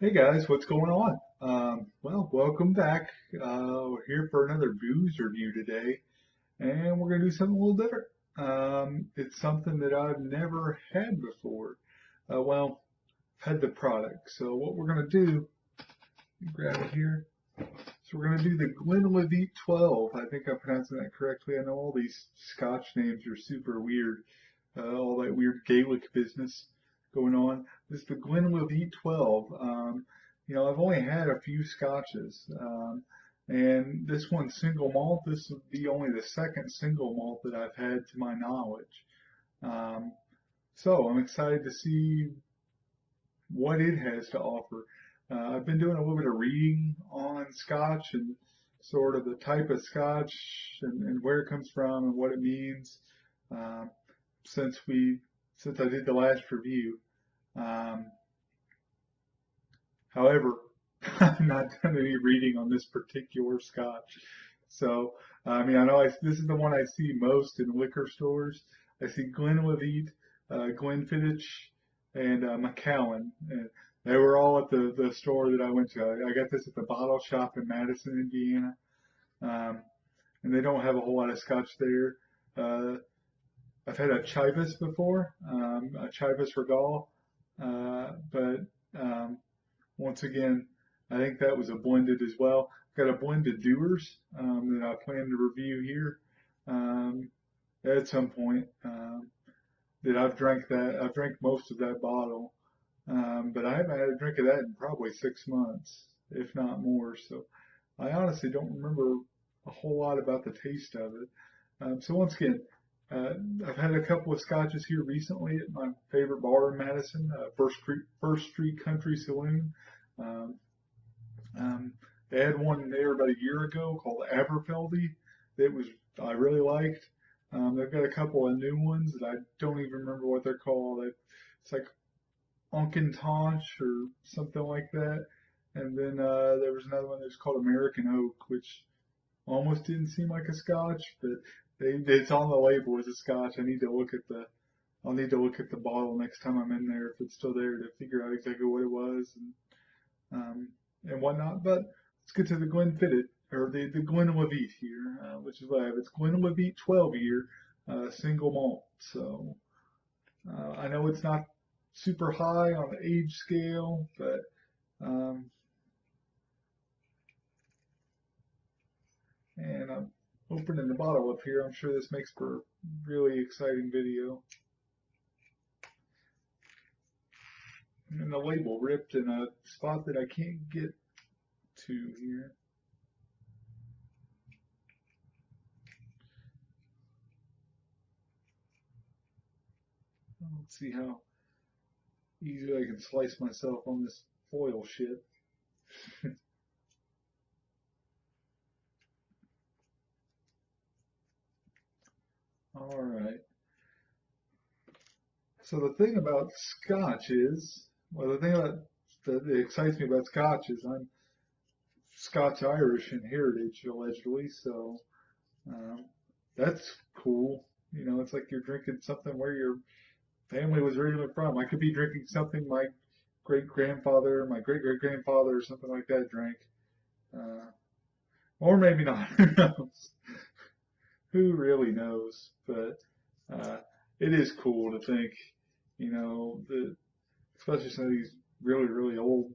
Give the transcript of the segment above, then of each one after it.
Hey guys, what's going on? Well, welcome back. We're here for another booze review today, and we're gonna do something a little different. It's something that I've never had before. Well, I've had the product. So what we're gonna do, grab it here. So we're gonna do the Glenlivet 12. I think I'm pronouncing that correctly. I know all these Scotch names are super weird. All that weird Gaelic business going on. This is the Glenlivet 12. I've only had a few scotches, and this one's single malt. This would be only the second single malt that I've had to my knowledge. Um, so I'm excited to see what it has to offer. I've been doing a little bit of reading on Scotch and sort of the type of Scotch and where it comes from and what it means. Um, since we since I did the last review. Um, However, I've not done any reading on this particular Scotch. So, I know this is the one I see most in liquor stores. I see Glenlivet, Glenfiddich, and Macallan. And they were all at the store that I went to. I got this at the bottle shop in Madison, Indiana. Um, and they don't have a whole lot of Scotch there. Uh, I've had a Chivas before, a Chivas Regal, but um, once again, I think that was a blended as well. Got a blended Doers that I plan to review here um, at some point. That I've drank most of that bottle, but I haven't had a drink of that in probably 6 months, if not more. So I honestly don't remember a whole lot about the taste of it. So once again, uh, I've had a couple of scotches here recently at my favorite bar in Madison, First Street Country Saloon. Um, um, they had one there about a year ago called Aberfeldy that was I really liked. They've got a couple of new ones that I don't even remember what they're called. It's like Onkentonch or something like that. And then there was another one that was called American Oak, which almost didn't seem like a Scotch, but it's on the label as a Scotch. I'll need to look at the bottle next time I'm in there if it's still there to figure out exactly what it was um, and whatnot. But let's get to the Glenfiddich or the Glenlivet here, which is what I have. It's Glenlivet 12 year single malt. So I know it's not super high on the age scale, but um, and I'm opening the bottle up here. I'm sure this makes for a really exciting video. And the label ripped in a spot that I can't get to here. Let's see how easily I can slice myself on this foil shit. All right. So the thing about Scotch is, well, the thing that excites me about Scotch is I'm Scotch Irish in heritage, allegedly. So um, that's cool. It's like you're drinking something where your family was originally from. I could be drinking something my great grandfather, my great great grandfather, or something like that drank. Uh, or maybe not. Who knows? Who really knows? But uh, it is cool to think, that especially some of these really, really old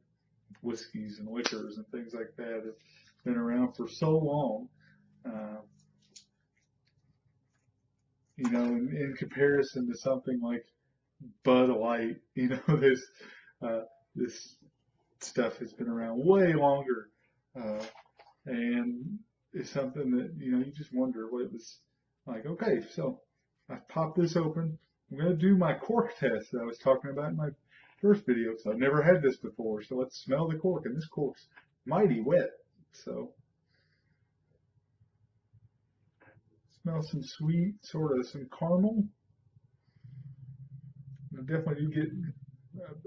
whiskeys and liquors and things like that have been around for so long. Uh, in comparison to something like Bud Light, this uh, this stuff has been around way longer, uh, and it's something that you just wonder what it was like. Okay, so I've popped this open. I'm gonna do my cork test that I was talking about in my first video. So I've never had this before. So let's smell the cork, and this cork's mighty wet. So smell some sweet, sort of some caramel. I definitely do get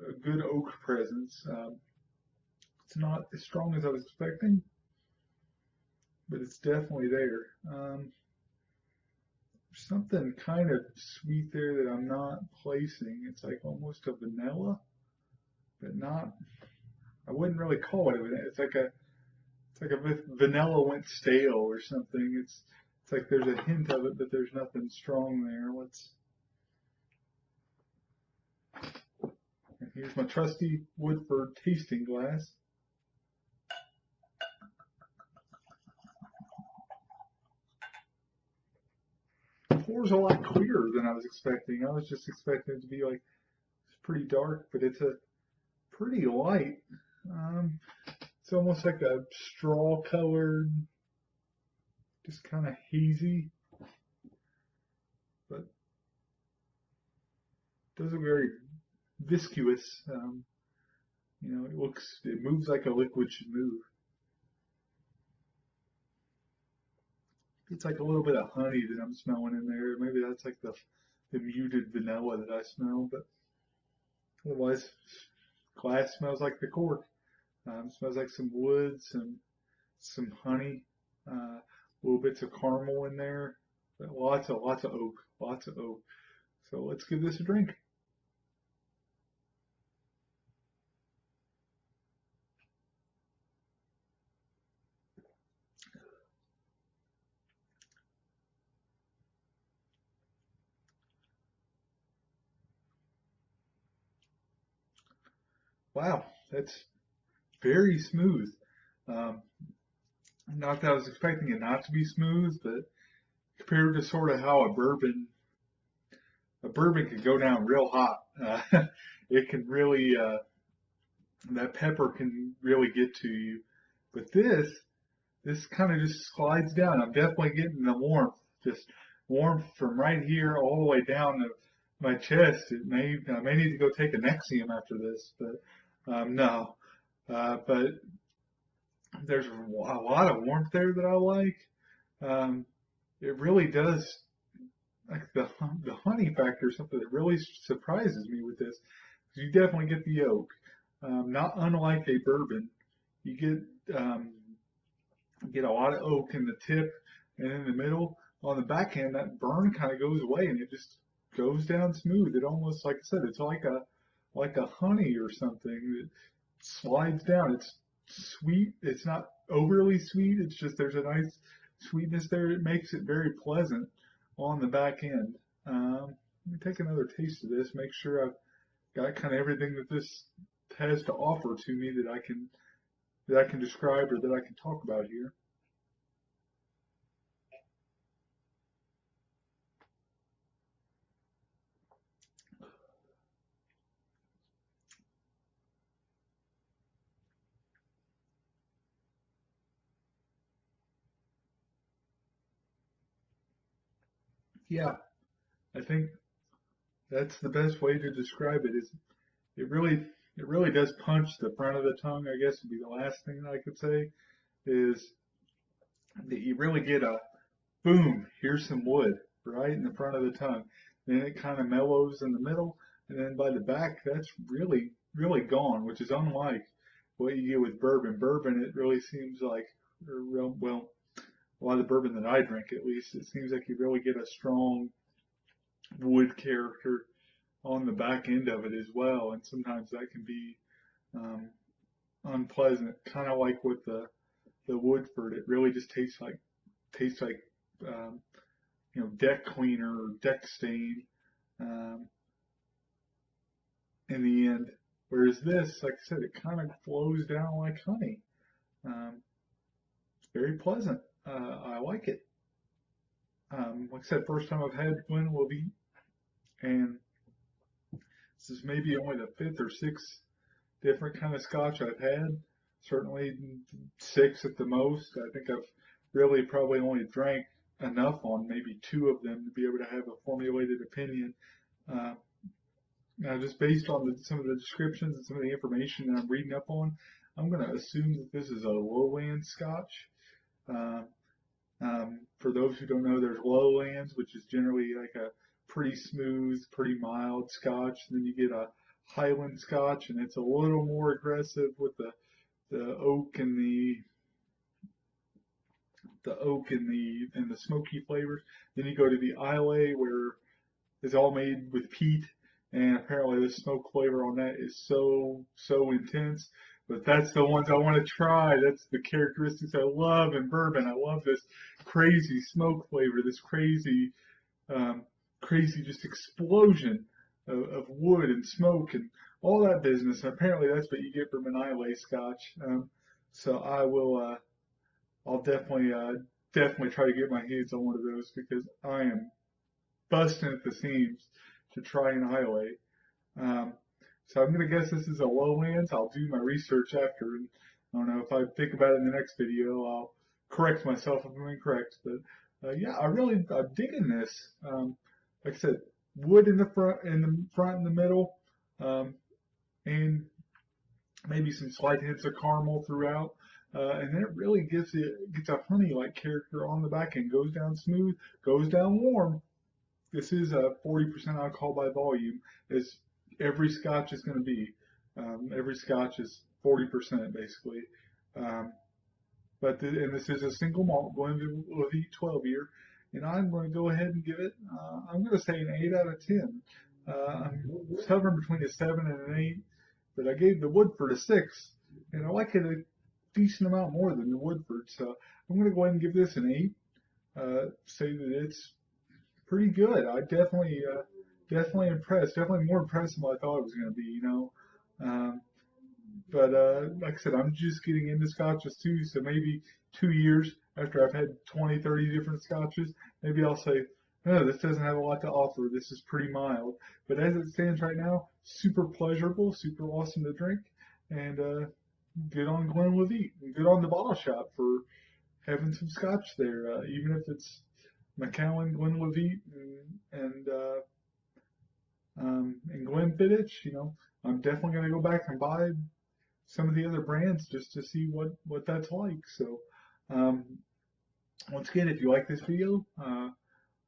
a good oak presence. It's not as strong as I was expecting, but it's definitely there. There's something kind of sweet there that I'm not placing. It's like almost a vanilla, but not. I wouldn't really call it a vanilla. It's like a vanilla went stale or something. It's like there's a hint of it, but there's nothing strong there. Here's my trusty Woodford tasting glass. It pours a lot clearer than I was expecting. I was just expecting it to be like it's pretty dark, but it's a pretty light. Um, it's almost like a straw colored, just kind of hazy, but doesn't very viscous. It moves like a liquid should move. It's like a little bit of honey that I'm smelling in there. Maybe that's like the muted vanilla that I smell, but otherwise, glass smells like the cork. Smells like some wood, some honey, little bits of caramel in there, but lots of oak, lots of oak. So let's give this a drink. Wow, that's very smooth. Um, Not that I was expecting it not to be smooth, but compared to sort of how a bourbon can go down real hot. It can really that pepper can really get to you. But this kind of just slides down. I'm definitely getting the warmth, just warmth from right here all the way down to my chest. I may need to go take a Nexium after this, but no. But there's a lot of warmth there that I like. Um, it really does like the honey factor is something that really surprises me with this. You definitely get the oak. Not unlike a bourbon, you get a lot of oak in the tip and in the middle. On the back end, that burn kind of goes away and it just goes down smooth. It almost, like I said, it's like a honey or something that slides down. It's sweet. It's not overly sweet. It's just there's a nice sweetness there. It makes it very pleasant on the back end. Let me take another taste of this. Make sure I've got kind of everything that this has to offer to me that I can describe or that I can talk about here. Yeah, I think that's the best way to describe it. Is it really it really does punch the front of the tongue. I guess would be the last thing that I could say is that you really get a boom. Here's some wood right in the front of the tongue. Then it kind of mellows in the middle, and then by the back, that's really gone, which is unlike what you get with bourbon. Bourbon, it really seems like, well, a lot of the bourbon that I drink, at least, it seems like you really get a strong wood character on the back end of it as well, and sometimes that can be um, unpleasant. Kind of like with the Woodford, it really just tastes like um, deck cleaner or deck stain um, in the end. Whereas this, like I said, it kind of flows down like honey. Um, it's very pleasant. I like it. Like I said, first time I've had Glenlivet, and this is maybe only the fifth or sixth different kind of scotch I've had. Certainly six at the most. I think I've really probably only drank enough on maybe two of them to be able to have a formulated opinion. Uh, Now, just based on some of the descriptions and some of the information that I'm reading up on, I'm going to assume that this is a lowland scotch. Uh, for those who don't know, there's lowlands, which is generally like a pretty smooth, pretty mild scotch. And then you get a highland scotch, and it's a little more aggressive with the oak and the smoky flavors. Then you go to the Islay, where it's all made with peat, and apparently the smoke flavor on that is so intense but that's the ones I want to try. That's the characteristics I love in bourbon. I love this crazy smoke flavor, this um, crazy just explosion of wood and smoke and all that business. And apparently that's what you get from an Islay Scotch. So I'll definitely try to get my hands on one of those because I am busting at the seams to try an Islay. Um, so I'm gonna guess this is a lowlands. I'll do my research after, and I don't know if I think about it in the next video. I'll correct myself if I'm incorrect. But yeah, I'm digging this. Like I said, wood in the middle, um, and maybe some slight hints of caramel throughout. And then it really gets a honey-like character on the back end. Goes down smooth, goes down warm. This is a 40% alcohol by volume, as every Scotch is going to be. Every Scotch is 40% basically. Um, and this is a single malt Glenlivet 12 year, and I'm going to go ahead and give it. I'm going to say an 8 out of 10. I'm hovering between a 7 and an 8, but I gave the Woodford a 6, and I like it a decent amount more than the Woodford, so I'm going to go ahead and give this an 8. Say that it's pretty good. Definitely impressed. Definitely more impressed than what I thought it was going to be. Um, but like I said, I'm just getting into scotches too. So maybe 2 years after I've had 20, 30 different scotches, maybe I'll say, no, this doesn't have a lot to offer. This is pretty mild. But as it stands right now, super pleasurable, super awesome to drink, and good on Glenlivet, and good on the bottle shop for having some scotch there, even if it's Macallan, Glenlivet, and Glenfiddich. I'm definitely going to go back and buy some of the other brands just to see what that's like. So, um, once again, if you like this video,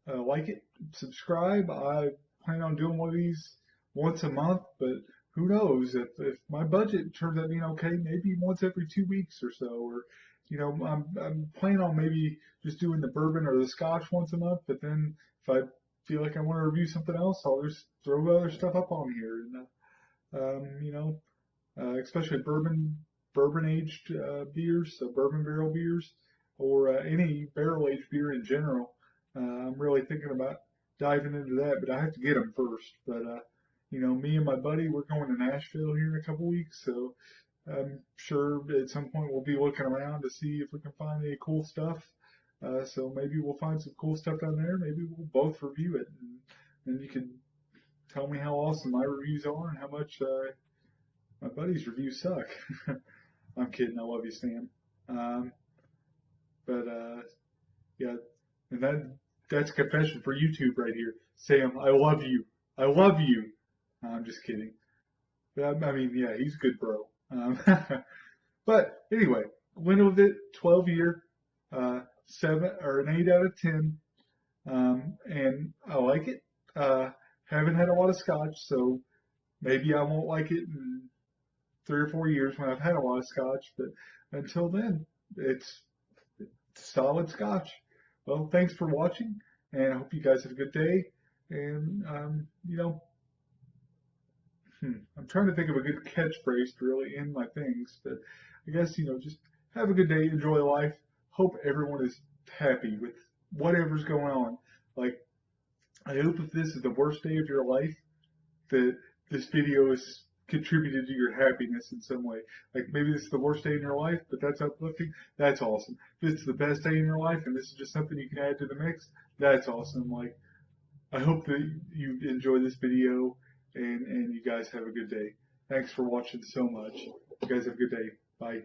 like it, subscribe. I plan on doing one of these once a month, but who knows if my budget turns out being okay, maybe once every 2 weeks or so, or I'm planning on maybe just doing the bourbon or the Scotch once a month. But then if I feel like I want to review something else, I'll just throw other stuff up on here, and especially bourbon aged beers, so bourbon barrel beers, or any barrel aged beer in general. I'm really thinking about diving into that, but I have to get them first. But me and my buddy, we're going to Nashville here in a couple weeks, so I'm sure at some point we'll be looking around to see if we can find any cool stuff. So maybe we'll find some cool stuff down there. Maybe we'll both review it, and you can tell me how awesome my reviews are and how much my buddy's reviews suck. I'm kidding. I love you, Sam. Um, but yeah, and that's a confession for YouTube right here. Sam, I love you. I love you. I'm just kidding. But, I mean, yeah, he's a good bro. But anyway, Glenlivet 12 year, 8 out of 10. And I like it. Haven't had a lot of scotch, so maybe I won't like it in 3 or 4 years when I've had a lot of scotch, but until then, it's solid scotch. Well, thanks for watching, and I hope you guys have a good day. And, I'm trying to think of a good catchphrase to really end my things, but I guess, just have a good day, enjoy life. Hope everyone is happy with whatever's going on. Like, I hope if this is the worst day of your life, that this video has contributed to your happiness in some way. Like maybe this is the worst day in your life, but that's uplifting. That's awesome. If it's the best day in your life and this is just something you can add to the mix, that's awesome. Like I hope that you enjoy this video and you guys have a good day. Thanks for watching so much. You guys have a good day. Bye.